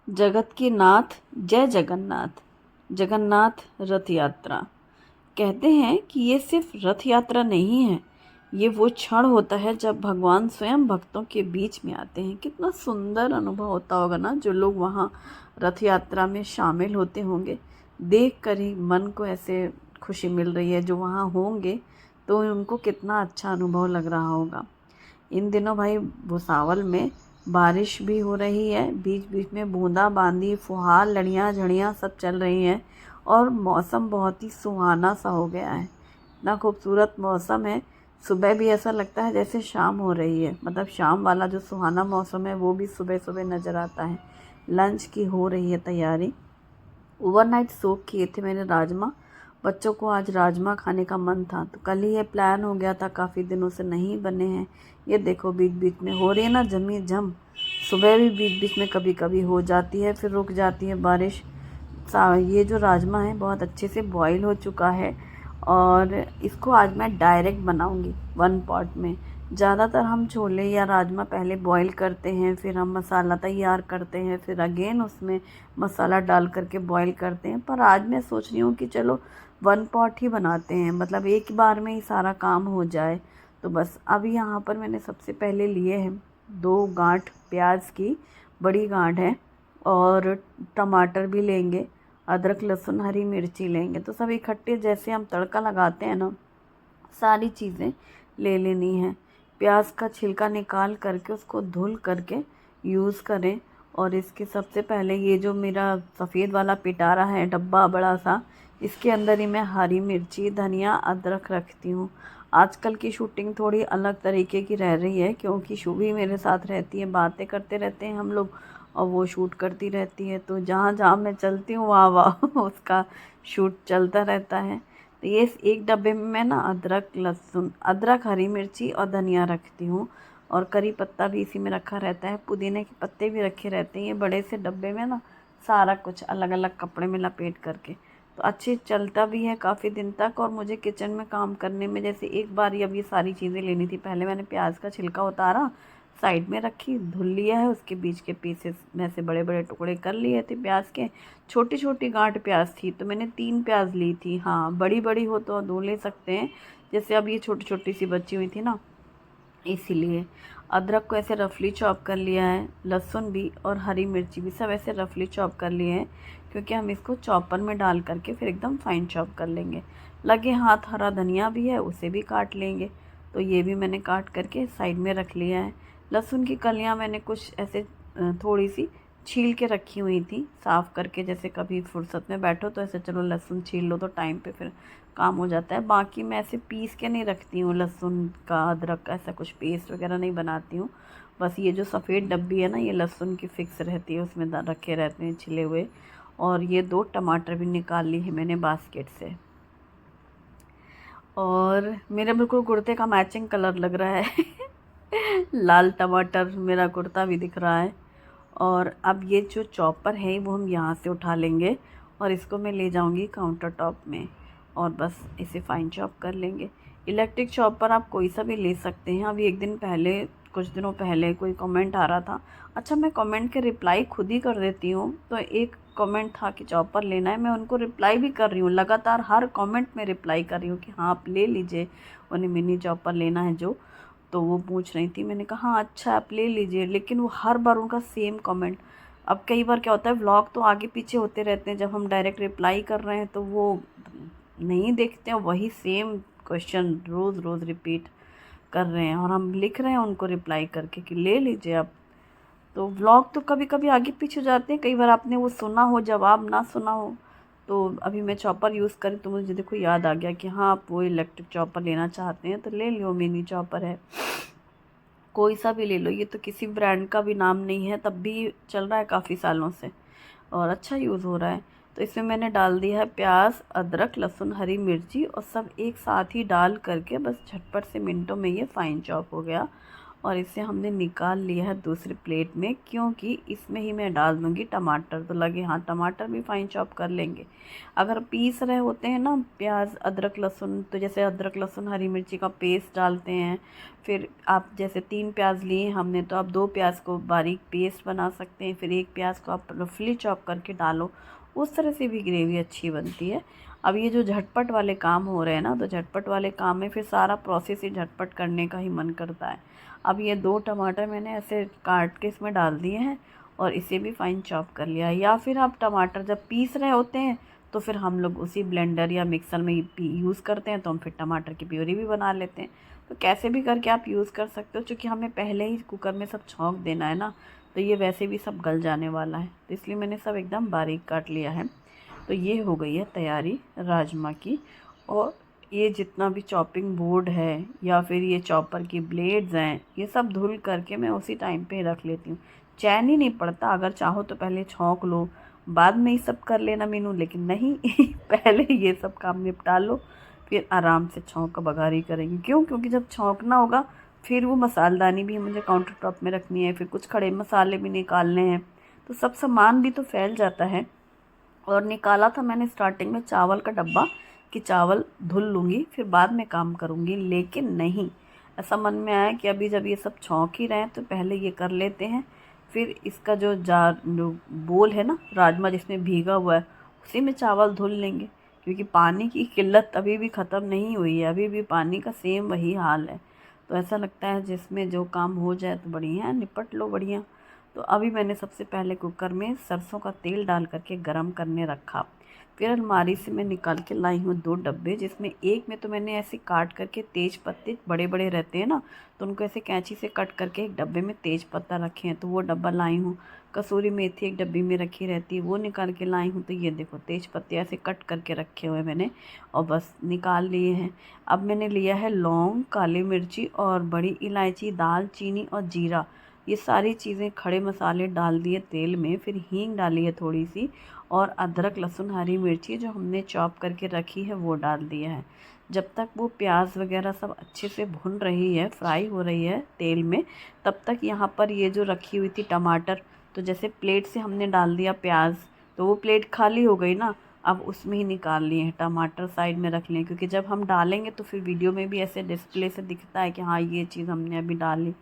जगत के नाथ जय जगन्नाथ। जगन्नाथ रथ यात्रा। कहते हैं कि ये सिर्फ रथ यात्रा नहीं है, ये वो क्षण होता है जब भगवान स्वयं भक्तों के बीच में आते हैं। कितना सुंदर अनुभव होता होगा ना, जो लोग वहाँ रथ यात्रा में शामिल होते होंगे। देख कर ही मन को ऐसे खुशी मिल रही है। जो वहाँ होंगे तो उनको कितना अच्छा अनुभव लग रहा होगा। इन दिनों भाई भुसावल में बारिश भी हो रही है, बीच बीच में बूंदा बांदी, फुहार, लड़ियाँ झड़ियाँ सब चल रही हैं और मौसम बहुत ही सुहाना सा हो गया है। इतना खूबसूरत मौसम है। सुबह भी ऐसा लगता है जैसे शाम हो रही है, मतलब शाम वाला जो सुहाना मौसम है वो भी सुबह सुबह नज़र आता है। लंच की हो रही है तैयारी। ओवरनाइट सोक किए थे मैंने राजमा। बच्चों को आज राजमा खाने का मन था तो कल ही ये प्लान हो गया था, काफ़ी दिनों से नहीं बने हैं। ये देखो बीच बीच में हो रही है ना जमी जम। सुबह भी बीच बीच में कभी कभी हो जाती है, फिर रुक जाती है बारिश। ये जो राजमा है बहुत अच्छे से बॉईल हो चुका है और इसको आज मैं डायरेक्ट बनाऊंगी वन पॉट में। ज़्यादातर हम छोले या राजमा पहले बॉईल करते हैं, फिर हम मसाला तैयार करते हैं, फिर अगेन उसमें मसाला डाल करके बॉईल करते हैं। पर आज मैं सोच रही हूँ कि चलो वन पॉट ही बनाते हैं, मतलब एक बार में ही सारा काम हो जाए। तो बस अभी यहाँ पर मैंने सबसे पहले लिए हैं 2 गांठ प्याज की, बड़ी गांठ है, और टमाटर भी लेंगे, अदरक लहसुन हरी मिर्ची लेंगे। तो सब इकट्ठे जैसे हम तड़का लगाते हैं ना, सारी चीज़ें ले लेनी है। प्याज का छिलका निकाल करके उसको धुल करके यूज़ करें। और इसके सबसे पहले ये जो मेरा सफ़ेद वाला पिटारा है डब्बा बड़ा सा, इसके अंदर ही मैं हरी मिर्ची, धनिया, अदरक रखती हूँ। आजकल की शूटिंग थोड़ी अलग तरीके की रह रही है, क्योंकि शुभी मेरे साथ रहती है, बातें करते रहते हैं हम लोग और वो शूट करती रहती है। तो जहाँ जहाँ मैं चलती हूँ वहाँ वहाँ उसका शूट चलता रहता है। तो ये एक डब्बे में मैं ना अदरक लहसुन, अदरक, हरी मिर्ची और धनिया रखती हूँ। और करी पत्ता भी इसी में रखा रहता है, पुदीने के पत्ते भी रखे रहते हैं। ये बड़े से डब्बे में ना सारा कुछ अलग अलग कपड़े में लपेट करके तो अच्छे चलता भी है काफ़ी दिन तक। और मुझे किचन में काम करने में, जैसे एक बार अब ये सारी चीज़ें लेनी थी, पहले मैंने प्याज का छिलका उतारा, साइड में रखी, धुल लिया है, उसके बीच के पीसेस में से बड़े बड़े टुकड़े कर लिए थे प्याज के। छोटी छोटी गांठ प्याज थी तो मैंने 3 प्याज ली थी। हाँ, बड़ी बड़ी हो तो 2 ले सकते हैं, जैसे अब ये छोटी छोटी सी बची हुई थी ना, इसीलिए। अदरक को ऐसे रफली चॉप कर लिया है, लहसुन भी और हरी मिर्ची भी सब ऐसे रफली चॉप कर लिए हैं, क्योंकि हम इसको चॉपर में डाल करके फिर एकदम फाइन चॉप कर लेंगे। लगे हाथ हरा धनिया भी है, उसे भी काट लेंगे। तो ये भी मैंने काट करके साइड में रख लिया है। लहसुन की कलियां मैंने कुछ ऐसे थोड़ी सी छील के रखी हुई थी, साफ़ करके, जैसे कभी फुर्सत में बैठो तो ऐसे चलो लहसुन छील लो तो टाइम पे फिर काम हो जाता है। बाकी मैं ऐसे पीस के नहीं रखती हूँ लहसुन का, अदरक का, ऐसा कुछ पेस्ट वगैरह नहीं बनाती हूँ। बस ये जो सफ़ेद डब्बी है ना, ये लहसुन की फ़िक्स रहती है, उसमें रखे रहते हैं छिले हुए। और ये 2 टमाटर भी निकाल ली है मैंने बास्केट से। और मेरे बिल्कुल कुर्ते का मैचिंग कलर लग रहा है लाल टमाटर मेरा कुर्ता भी दिख रहा है। और अब ये जो चॉपर है वो हम यहाँ से उठा लेंगे और इसको मैं ले जाऊँगी काउंटर टॉप में और बस इसे फाइन चॉप कर लेंगे। इलेक्ट्रिक चॉपर आप कोई सा भी ले सकते हैं। अभी एक दिन पहले, कुछ दिनों पहले कोई कमेंट आ रहा था, अच्छा मैं कमेंट के रिप्लाई खुद ही कर देती हूँ, तो एक कमेंट था कि चॉपर लेना है, मैं उनको रिप्लाई भी कर रही हूँ, लगातार हर कमेंट में रिप्लाई कर रही हूँ कि हाँ आप ले लीजिए, उन्हें मिनी चॉपर लेना है जो। तो वो पूछ रही थी, मैंने कहा हाँ अच्छा आप ले लीजिए, लेकिन वो हर बार उनका सेम कमेंट। अब कई बार क्या होता है, व्लॉग तो आगे पीछे होते रहते हैं, जब हम डायरेक्ट रिप्लाई कर रहे हैं तो वो नहीं देखते हैं, वही सेम क्वेश्चन रोज़ रोज़ रिपीट कर रहे हैं और हम लिख रहे हैं उनको रिप्लाई करके कि ले लीजिए आप। तो व्लॉग तो कभी कभी आगे पीछे हो जाते हैं, कई बार आपने वो सुना हो, जवाब ना सुना हो। तो अभी मैं चॉपर यूज़ करी तो मुझे देखो याद आ गया कि हाँ आप वो इलेक्ट्रिक चॉपर लेना चाहते हैं तो ले लो, मिनी चॉपर है, कोई सा भी ले लो। ये तो किसी ब्रांड का भी नाम नहीं है, तब भी चल रहा है काफ़ी सालों से और अच्छा यूज़ हो रहा है। तो इसमें मैंने डाल दिया है प्याज, अदरक, लहसुन, हरी मिर्ची और सब एक साथ ही डाल करके बस झटपट से मिनटों में ये फाइन चॉप हो गया। और इसे हमने निकाल लिया है दूसरी प्लेट में, क्योंकि इसमें ही मैं डाल दूँगी टमाटर। तो लगे हाँ टमाटर भी फाइन चॉप कर लेंगे। अगर पीस रहे होते हैं ना प्याज अदरक लहसुन, तो जैसे अदरक लहसुन हरी मिर्ची का पेस्ट डालते हैं, फिर आप जैसे 3 प्याज लिए हमने तो आप 2 प्याज को बारीक पेस्ट बना सकते हैं, फिर 1 प्याज को आप रफली चॉप करके डालो, उस तरह से भी ग्रेवी अच्छी बनती है। अब ये जो झटपट वाले काम हो रहे हैं ना, तो झटपट वाले काम में फिर सारा प्रोसेस ही झटपट करने का ही मन करता है। अब ये 2 टमाटर मैंने ऐसे काट के इसमें डाल दिए हैं और इसे भी फाइन चॉप कर लिया है। या फिर आप टमाटर जब पीस रहे होते हैं तो फिर हम लोग उसी ब्लेंडर या मिक्सर में यूज़ करते हैं, तो हम फिर टमाटर की प्यूरी भी बना लेते हैं। तो कैसे भी करके आप यूज़ कर सकते हो, क्योंकि हमें पहले ही कुकर में सब छौंक देना है ना, तो ये वैसे भी सब गल जाने वाला है, तो इसलिए मैंने सब एकदम बारीक काट लिया है। तो ये हो गई है तैयारी राजमा की। और ये जितना भी चॉपिंग बोर्ड है या फिर ये चॉपर की ब्लेड्स हैं, ये सब धुल करके मैं उसी टाइम पे रख लेती हूँ। चैन ही नहीं पड़ता, अगर चाहो तो पहले छौंक लो बाद में ये सब कर लेना मीनू, लेकिन नहीं पहले ये सब काम निपटा लो, फिर आराम से छौंक का बघारी करेंगे। क्यों? क्योंकि जब छौंकना होगा फिर वो मसालदानी भी मुझे काउंटर टॉप में रखनी है, फिर कुछ खड़े मसाले भी निकालने हैं, तो सब सामान भी तो फैल जाता है। और निकाला था मैंने स्टार्टिंग में चावल का डब्बा कि चावल धुल लूँगी फिर बाद में काम करूँगी, लेकिन नहीं, ऐसा मन में आया कि अभी जब ये सब छौंक ही रहे हैं तो पहले ये कर लेते हैं। फिर इसका जो बोल है ना राजमा जिसमें भीगा हुआ है, उसी में चावल धुल लेंगे, क्योंकि पानी की किल्लत अभी भी ख़त्म नहीं हुई है, अभी भी पानी का सेम वही हाल है। तो ऐसा लगता है जिसमें जो काम हो जाए तो बढ़िया है, निपट लो बढ़िया। तो अभी मैंने सबसे पहले कुकर में सरसों का तेल डाल करके गरम करने रखा। फिर अलमारी से मैं निकाल के लाई हूँ 2 डब्बे, जिसमें एक में तो मैंने ऐसे काट करके तेज पत्ते बड़े बड़े रहते हैं ना, तो उनको ऐसे कैंची से कट करके एक डब्बे में तेज पत्ता रखे हैं, तो वो डब्बा लाई हूँ। कसूरी मेथी एक डब्बी में रखी रहती है, वो निकाल के लाई हूँ। तो ये देखो तेज पत्ते ऐसे कट करके रखे हुए मैंने और बस निकाल लिए हैं। अब मैंने लिया है लौंग, काली मिर्ची और बड़ी इलायची, दालचीनी और जीरा, ये सारी चीज़ें खड़े मसाले डाल दिए तेल में। फिर हींग डाली है थोड़ी सी, और अदरक लहसुन हरी मिर्ची जो हमने चॉप करके रखी है वो डाल दिया है। जब तक वो प्याज वगैरह सब अच्छे से भुन रही है, फ्राई हो रही है तेल में, तब तक यहाँ पर ये जो रखी हुई थी टमाटर, तो जैसे प्लेट से हमने डाल दिया प्याज, तो वो प्लेट खाली हो गई ना, अब उसमें ही निकाल लिए हैं टमाटर, साइड में रख लिए, क्योंकि जब हम डालेंगे तो फिर वीडियो में भी ऐसे डिस्प्ले से दिखता है कि हाँ ये चीज़ हमने अभी डाली।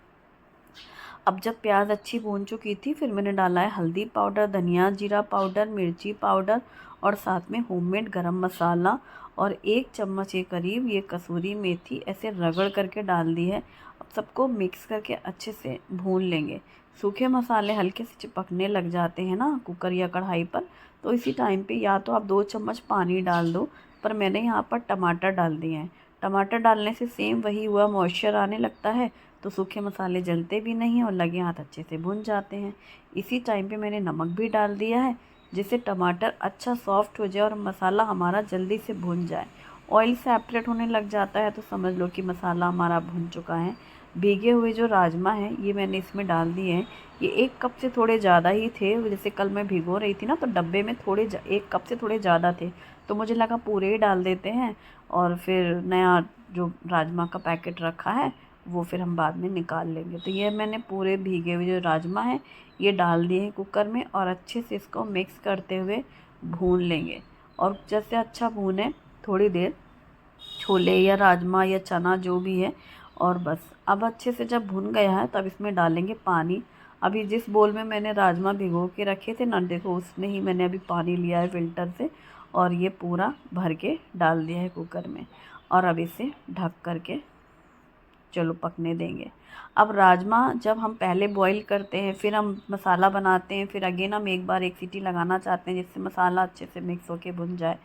अब जब प्याज अच्छी भून चुकी थी, फिर मैंने डाला है हल्दी पाउडर, धनिया जीरा पाउडर, मिर्ची पाउडर और साथ में होममेड गरम मसाला, और 1 चम्मच के करीब ये कसूरी मेथी ऐसे रगड़ करके डाल दी है। अब सबको मिक्स करके अच्छे से भून लेंगे। सूखे मसाले हल्के से चिपकने लग जाते हैं ना कुकर या कढ़ाई पर, तो इसी टाइम पे या तो आप 2 चम्मच पानी डाल दो, पर मैंने यहाँ पर टमाटर डाल दिए हैं। टमाटर डालने से सेम वही हुआ, मॉइस्चर आने लगता है, तो सूखे मसाले जलते भी नहीं हैं और लगे हाथ अच्छे से भुन जाते हैं। इसी टाइम पे मैंने नमक भी डाल दिया है, जिससे टमाटर अच्छा सॉफ्ट हो जाए और मसाला हमारा जल्दी से भुन जाए। ऑयल सेपरेट होने लग जाता है तो समझ लो कि मसाला हमारा भुन चुका है। भीगे हुए जो राजमा हैं ये मैंने इसमें डाल दिए हैं। ये 1 कप से थोड़े ज़्यादा ही थे, जैसे कल मैं भिगो रही थी ना तो डब्बे में 1 कप से थोड़े ज़्यादा थे, तो मुझे लगा पूरे ही डाल देते हैं, और फिर नया जो राजमा का पैकेट रखा है वो फिर हम बाद में निकाल लेंगे। तो ये मैंने पूरे भीगे हुए जो राजमा है ये डाल दिए हैं कुकर में, और अच्छे से इसको मिक्स करते हुए भून लेंगे। और जैसे अच्छा भूने थोड़ी देर, छोले या राजमा या चना जो भी है, और बस अब अच्छे से जब भुन गया है तब इसमें डालेंगे पानी। अभी जिस बोल में मैंने राजमा भिगो के रखे थे ना, देखो उसमें ही मैंने अभी पानी लिया है फ़िल्टर से, और ये पूरा भर के डाल दिया है कुकर में, और अब इसे ढक करके चलो पकने देंगे। अब राजमा जब हम पहले बॉईल करते हैं, फिर हम मसाला बनाते हैं, फिर अगेन हम एक बार 1 सीटी लगाना चाहते हैं जिससे मसाला अच्छे से मिक्स होके भुन जाए,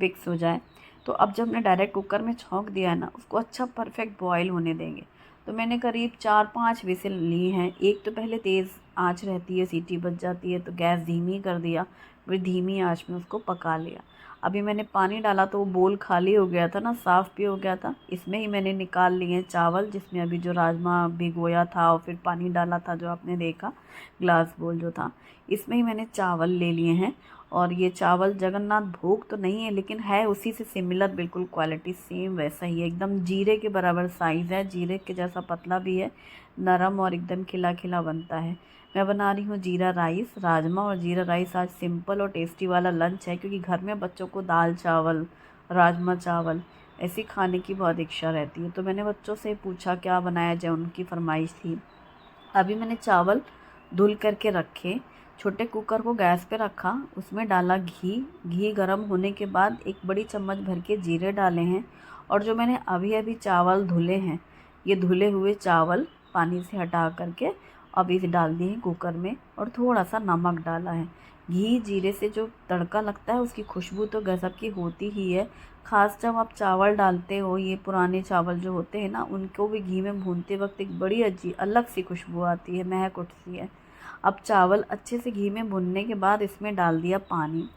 मिक्स हो जाए। तो अब जब मैं डायरेक्ट कुकर में छौंक दिया है ना, उसको अच्छा परफेक्ट बॉईल होने देंगे। तो मैंने करीब 4-5 विसिल ली हैं। एक तो पहले तेज़ आंच रहती है, सीटी बज जाती है, तो गैस धीमी कर दिया, फिर धीमी आंच में उसको पका लिया। अभी मैंने पानी डाला तो वो बोल खाली हो गया था ना, साफ़ भी हो गया था। इसमें ही मैंने निकाल लिए हैं चावल, जिसमें अभी जो राजमा भिगोया था और फिर पानी डाला था जो आपने देखा, ग्लास बोल जो था, इसमें ही मैंने चावल ले लिए हैं। और ये चावल जगन्नाथ भोग तो नहीं है, लेकिन है उसी से सिमिलर, बिल्कुल क्वालिटी सेम वैसा ही है, एकदम जीरे के बराबर साइज़ है, जीरे के जैसा पतला भी है, नरम और एकदम खिला खिला बनता है। मैं बना रही हूँ जीरा राइस, राजमा और जीरा राइस। आज सिंपल और टेस्टी वाला लंच है, क्योंकि घर में बच्चों को दाल चावल, राजमा चावल ऐसे खाने की बहुत इच्छा रहती है। तो मैंने बच्चों से पूछा क्या बनाया जाए, उनकी फरमाइश थी। अभी मैंने चावल धुल करके रखे, छोटे कुकर को गैस पे रखा, उसमें डाला घी। घी गर्म होने के बाद एक बड़ी चम्मच भर के जीरे डाले हैं, और जो मैंने अभी अभी चावल धुले हैं, ये धुले हुए चावल पानी से हटा करके अभी से डाल दिए हैं कुकर में, और थोड़ा सा नमक डाला है। घी जीरे से जो तड़का लगता है उसकी खुशबू तो गज़ब की होती ही है। ख़ास जब आप चावल डालते हो, ये पुराने चावल जो होते हैं ना, उनको भी घी में भूनते वक्त एक बड़ी अजीब अलग सी खुशबू आती है, महक उठती है। अब चावल अच्छे से घी में भुनने के बाद इसमें डाल दिया पानी।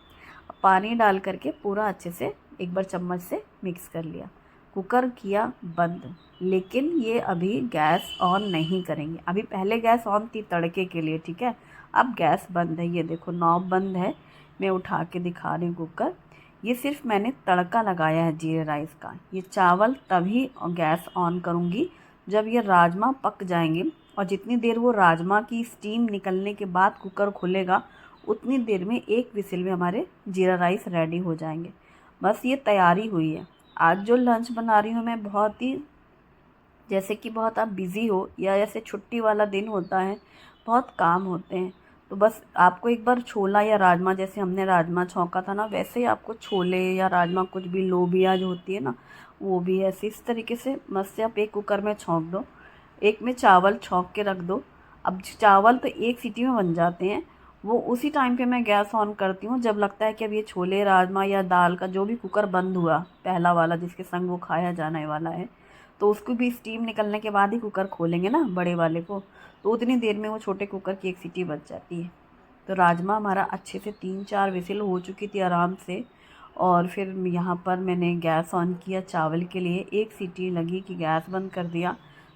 पानी डाल करके पूरा अच्छे से एक बार चम्मच से मिक्स कर लिया। कुकर किया बंद, लेकिन ये अभी गैस ऑन नहीं करेंगे। अभी पहले गैस ऑन थी तड़के के लिए, ठीक है। अब गैस बंद है, ये देखो नॉब बंद है। मैं उठा के दिखा रही हूँ कुकर। ये सिर्फ मैंने तड़का लगाया है जीरे राइस का। ये चावल तभी गैस ऑन करूँगी जब ये राजमा पक जाएंगे, और जितनी देर वो राजमा की स्टीम निकलने के बाद कुकर खुलेगा, उतनी देर में एक विसिल में हमारे जीरा राइस रेडी हो जाएंगे। बस ये तैयारी हुई है। आज जो लंच बना रही हूँ मैं, बहुत ही जैसे कि बहुत आप बिज़ी हो या जैसे छुट्टी वाला दिन होता है, बहुत काम होते हैं, तो बस आपको एक बार छोला या राजमा, जैसे हमने राजमा छौंका था ना, वैसे ही आपको छोले या राजमा, कुछ भी लोबिया जो होती है ना, वो भी ऐसे इस तरीके से मस्त से आप एक कुकर में छौंक दो, एक में चावल छौंक के रख दो। अब चावल तो एक सीटी में बन जाते हैं। वो उसी टाइम पे मैं गैस ऑन करती हूँ जब लगता है कि अब ये छोले राजमा या दाल का जो भी कुकर बंद हुआ, पहला वाला जिसके संग वो खाया जाने वाला है, तो उसको भी स्टीम निकलने के बाद ही कुकर खोलेंगे ना बड़े वाले को, तो उतनी देर में वो छोटे कुकर की एक सीटी बच जाती है। तो राजमा हमारा अच्छे से 3-4 विसिल हो चुकी थी आराम से, और फिर यहाँ पर मैंने गैस ऑन किया चावल के लिए। एक सीटी लगी कि गैस बंद कर दिया।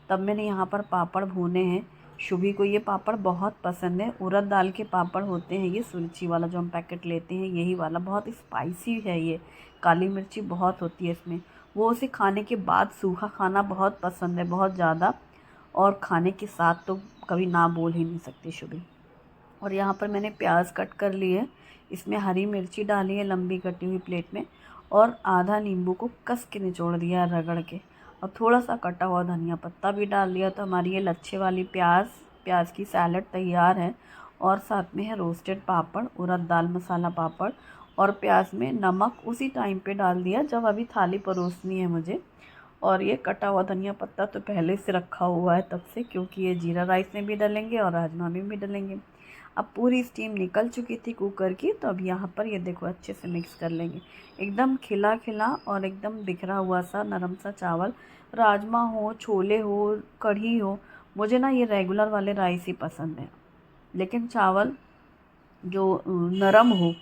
तब मैंने यहाँ पर पापड़ भूने हैं। शुभी को ये पापड़ बहुत पसंद है। उड़द दाल के पापड़ होते हैं ये, सुरची वाला जो हम पैकेट लेते हैं, यही वाला। बहुत स्पाइसी है ये, काली मिर्ची बहुत होती है इसमें। वो उसे खाने के बाद सूखा खाना बहुत पसंद है, बहुत ज़्यादा, और खाने के साथ तो कभी ना बोल ही नहीं सकती शुभी। और यहाँ पर मैंने प्याज कट कर ली है, इसमें हरी मिर्ची डाली है लंबी कटी हुई प्लेट में, और आधा नींबू को कस के निचोड़ दिया है रगड़ के, और थोड़ा सा कटा हुआ धनिया पत्ता भी डाल दिया। तो हमारी ये लच्छे वाली प्याज की सैलड तैयार है। और साथ में है रोस्टेड पापड़, उड़द दाल मसाला पापड़, और प्याज में नमक उसी टाइम पे डाल दिया जब अभी थाली परोसनी है मुझे। और ये कटा हुआ धनिया पत्ता तो पहले से रखा हुआ है तब से, क्योंकि ये जीरा राइस में भी डलेंगे और राजमा में भी डलेंगे। अब पूरी स्टीम निकल चुकी थी कुकर की, तो अब यहाँ पर ये देखो अच्छे से मिक्स कर लेंगे। एकदम खिला खिला और एकदम बिखरा हुआ सा नरम सा चावल, राजमा हो, छोले हो, कढ़ी हो। मुझे ना ये रेगुलर वाले राइस ही पसंद है, लेकिन चावल जो नरम हो,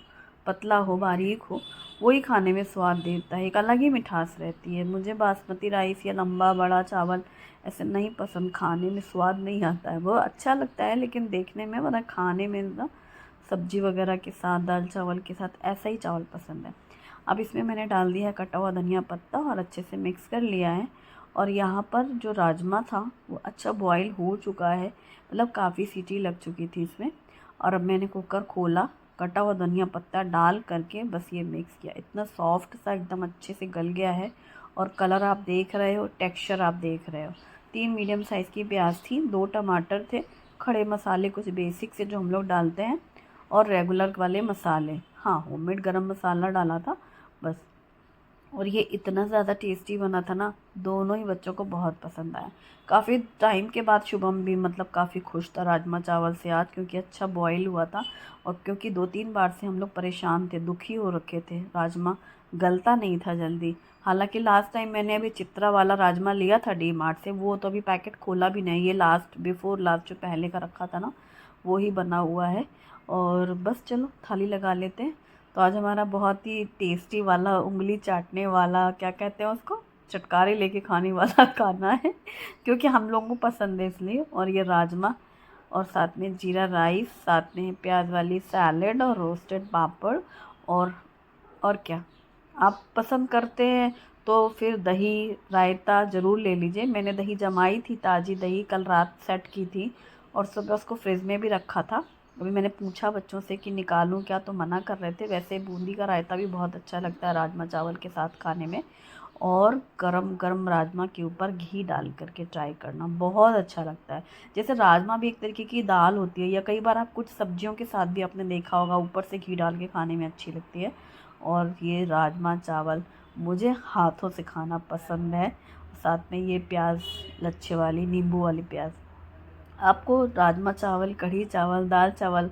पतला हो, बारीक हो, वही खाने में स्वाद देता है। एक अलग ही मिठास रहती है। मुझे बासमती राइस या लंबा बड़ा चावल ऐसे नहीं पसंद, खाने में स्वाद नहीं आता है। वो अच्छा लगता है लेकिन देखने में, वरना खाने में ना सब्जी वगैरह के साथ, दाल चावल के साथ ऐसा ही चावल पसंद है। अब इसमें मैंने डाल दिया है कटा हुआ धनिया पत्ता और अच्छे से मिक्स कर लिया है। और यहाँ पर जो राजमा था वो अच्छा बॉईल हो चुका है, मतलब काफ़ी सीटी लग चुकी थी इसमें। और अब मैंने कुकर खोला, कटा हुआ धनिया पत्ता डाल करके बस ये मिक्स किया। इतना सॉफ्ट सा एकदम अच्छे से गल गया है, और कलर आप देख रहे हो, टेक्सचर आप देख रहे हो। 3 मीडियम साइज़ की प्याज थी, 2 टमाटर थे, खड़े मसाले कुछ बेसिक से जो हम लोग डालते हैं, और रेगुलर वाले मसाले, हाँ होममेड गरम मसाला डाला था बस। और ये इतना ज़्यादा टेस्टी बना था ना, दोनों ही बच्चों को बहुत पसंद आया। काफ़ी टाइम के बाद शुभम भी मतलब काफ़ी खुश था राजमा चावल से आज, क्योंकि अच्छा बॉईल हुआ था, और क्योंकि 2-3 बार से हम लोग परेशान थे, दुखी हो रखे थे, राजमा गलता नहीं था जल्दी। हालांकि लास्ट टाइम मैंने अभी चित्रा वाला राजमा लिया था डी मार्ट से, वो तो अभी पैकेट खोला भी नहीं, ये लास्ट बिफोर लास्ट जो पहले का रखा था ना, वो ही बना हुआ है। और बस चलो थाली लगा लेते हैं। तो आज हमारा बहुत ही टेस्टी वाला, उंगली चाटने वाला, क्या कहते हैं उसको, चटकारे लेके खाने वाला खाना है, क्योंकि हम लोगों को पसंद है इसलिए। और ये राजमा, और साथ में जीरा राइस, साथ में प्याज वाली सैलेड और रोस्टेड पापड़। और क्या आप पसंद करते हैं तो फिर दही रायता ज़रूर ले लीजिए। मैंने दही जमाई थी, ताज़ी दही कल रात सेट की थी और सुबह उसको फ्रिज में भी रखा था। अभी मैंने पूछा बच्चों से कि निकालूं क्या, तो मना कर रहे थे। वैसे बूंदी का रायता भी बहुत अच्छा लगता है राजमा चावल के साथ खाने में। और गरम गरम राजमा के ऊपर घी डाल करके ट्राई करना, बहुत अच्छा लगता है। जैसे राजमा भी एक तरीके की दाल होती है, या कई बार आप कुछ सब्जियों के साथ भी आपने देखा होगा ऊपर से घी डाल के खाने में अच्छी लगती है। और ये राजमा चावल मुझे हाथों से खाना पसंद है। साथ में ये प्याज, लच्छे वाली नींबू वाली प्याज। आपको राजमा चावल, कढ़ी चावल, दाल चावल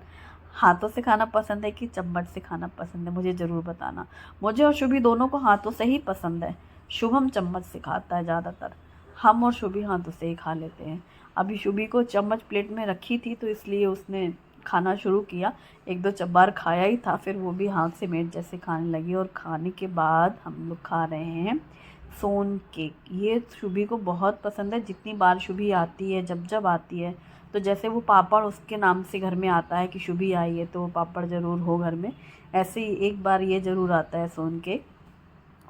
हाथों से खाना पसंद है कि चम्मच से खाना पसंद है, मुझे ज़रूर बताना। मुझे और शुभी दोनों को हाथों से ही पसंद है। शुभम चम्मच से खाता है ज़्यादातर, हम और शुभी हाथों से ही खा लेते हैं। अभी शुभी को चम्मच प्लेट में रखी थी तो इसलिए उसने खाना शुरू किया। एक दो बार खाया ही था, फिर वो भी हाथ से मेट जैसे खाने लगी। और खाने के बाद हम लोग खा रहे हैं सोन केक। ये शुभी को बहुत पसंद है। जितनी बार शुभी आती है, जब जब आती है, तो जैसे वो पापड़ उसके नाम से घर में आता है कि शुभी आई है तो वो पापड़ ज़रूर हो घर में, ऐसे ही एक बार ये ज़रूर आता है सोन केक।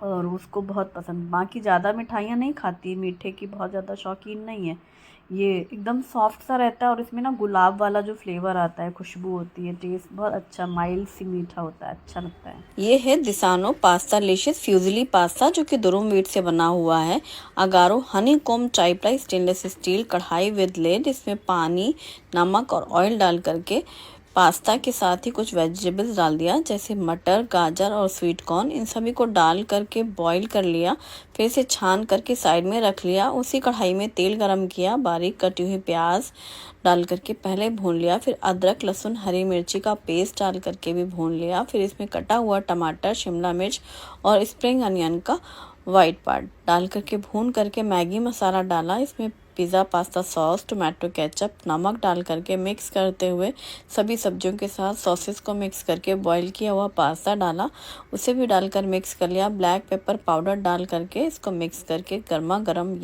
और उसको बहुत पसंद। बाकी ज़्यादा मिठाइयाँ नहीं खाती, मीठे की बहुत ज़्यादा शौकीन नहीं है। ये एकदम सॉफ्ट सा रहता है और इसमें ना गुलाब वाला जो फ्लेवर आता है, खुशबू होती है, टेस्ट बहुत अच्छा, माइल्ड सी मीठा होता है, अच्छा लगता है। ये है दिसानो पास्ता लिशियस फ्यूजली पास्ता, जो कि दुरुम व्हीट से बना हुआ है। अगारो हनी कोम टाइप स्टेनलेस स्टील कढ़ाई विद लेड, इसमें पानी, नमक और ऑयल डाल करके पास्ता के साथ ही कुछ वेजिटेबल्स डाल दिया, जैसे मटर, गाजर और स्वीट कॉर्न। इन सभी को डाल करके बॉईल कर लिया, फिर इसे छान करके साइड में रख लिया। उसी कढ़ाई में तेल गरम किया, बारीक कटी हुई प्याज डाल करके पहले भून लिया, फिर अदरक, लहसुन, हरी मिर्ची का पेस्ट डाल करके भी भून लिया। फिर इसमें कटा हुआ टमाटर, शिमला मिर्च और स्प्रिंग अनियन का वाइट पार्ट डाल करके भून करके मैगी मसाला डाला। इसमें pizza pasta sauce, tomato ketchup, नमक डाल करके मिक्स करते हुए सभी सब्जियों के साथ सॉसेस को मिक्स करके बॉईल किया हुआ पास्ता डाला, उसे भी डालकर मिक्स कर लिया। ब्लैक पेपर पाउडर डाल करके इसको मिक्स करके गर्मा गर्म